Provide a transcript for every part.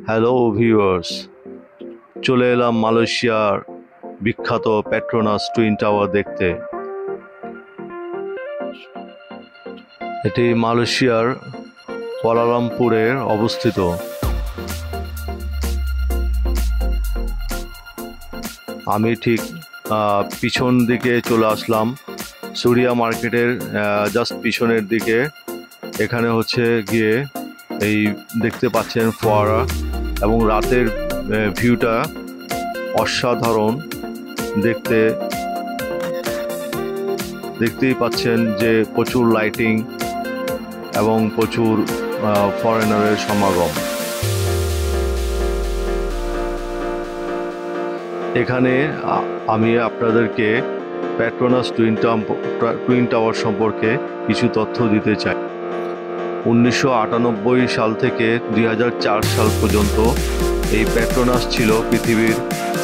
Hello viewers, চলে এলাম মালয়েশিয়ার বিখ্যাত পেট্রোনাস টুইন টাওয়ার দেখতে। এটি মালয়েশিয়ার কুয়ালালামপুরে অবস্থিত। আমি ঠিক পিছন দিকে চলে আসলাম, সুরিয়া মার্কেটের জাস্ট পিছনের দিকে। এখানে হচ্ছে গিয়ে এই দেখতে পাচ্ছেন ফোয়ারা, এবং রাতের ভিউটা অসাধারণ। দেখতেই পাচ্ছেন যে প্রচুর লাইটিং এবং প্রচুর ফরেনারের সমাগম। এখানে আমি আপনাদেরকে পেট্রোনাস টুইন টাওয়ার সম্পর্কে কিছু তথ্য দিতে চাই। 1998 সাল থেকে 2004 সাল পর্যন্ত এই পেট্রোনাস ছিল পৃথিবীর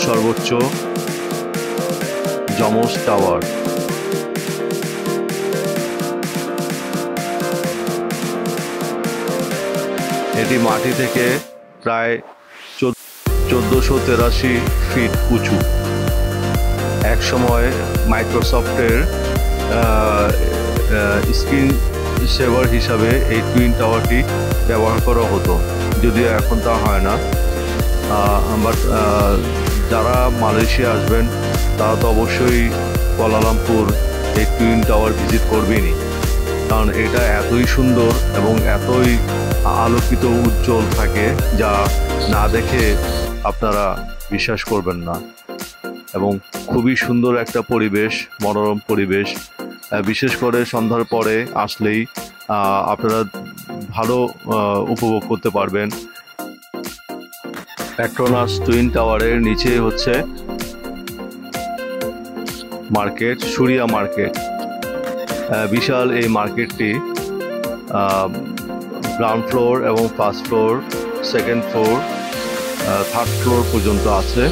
সর্বোচ্চ যমজ টাওয়ার। এটি মাটি থেকে প্রায় 1483 ফিট উঁচু। এক সময় মাইক্রোসফটের স্ক্রিন সেভার হিসাবে এই টুইন টাওয়ারটি ব্যবহার করা হতো, যদিও এখন তা হয় না। বাট যারা মালয়েশিয়া আসবেন তারা তো অবশ্যই কুয়ালালামপুর এই টুইন টাওয়ার ভিজিট করবেনই, কারণ এটা এতই সুন্দর এবং এতই আলোকিত উজ্জ্বল থাকে যা না দেখে আপনারা বিশ্বাস করবেন না। এবং খুবই সুন্দর একটা পরিবেশ, মনোরম পরিবেশ। বিশেষ করে সন্ধ্যার পরে আসলেই আপনারা ভালো উপভোগ করতে পারবেন। পেট্রোনাস টুইন টাওয়ারের নিচে হচ্ছে মার্কেট, সুরিয়া মার্কেট। বিশাল এই মার্কেটটি গ্রাউন্ড ফ্লোর এবং first floor, second floor, third floor পর্যন্ত আছে।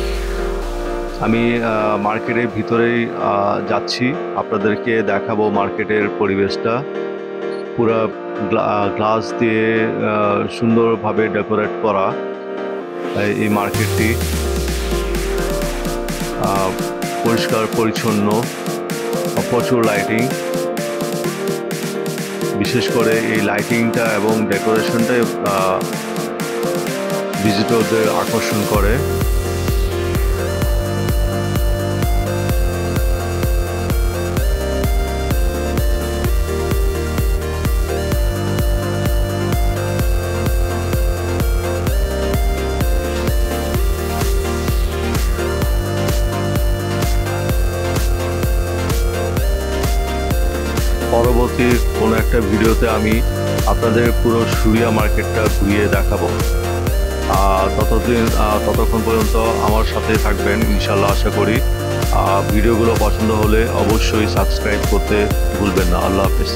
আমি মার্কেটের ভিতরেই যাচ্ছি, আপনাদেরকে দেখাবো মার্কেটের পরিবেশটা। পুরো গ্লাস দিয়ে সুন্দরভাবে ডেকোরেট করা এই মার্কেটটি, পরিষ্কার পরিচ্ছন্ন, প্রচুর লাইটিং। বিশেষ করে এই লাইটিংটা এবং ডেকোরেশনটাই ভিজিটরদের আকর্ষণ করে। পরবর্তী কোনো একটা ভিডিওতে আমি আপনাদের পুরো সুরিয়া মার্কেটটা ঘুরিয়ে দেখাবো। ততক্ষণ পর্যন্ত আমার সাথে থাকবেন ইনশাল্লাহ, আশা করি। ভিডিওগুলো পছন্দ হলে অবশ্যই সাবস্ক্রাইব করতে ভুলবেন না। আল্লাহ হাফেজ।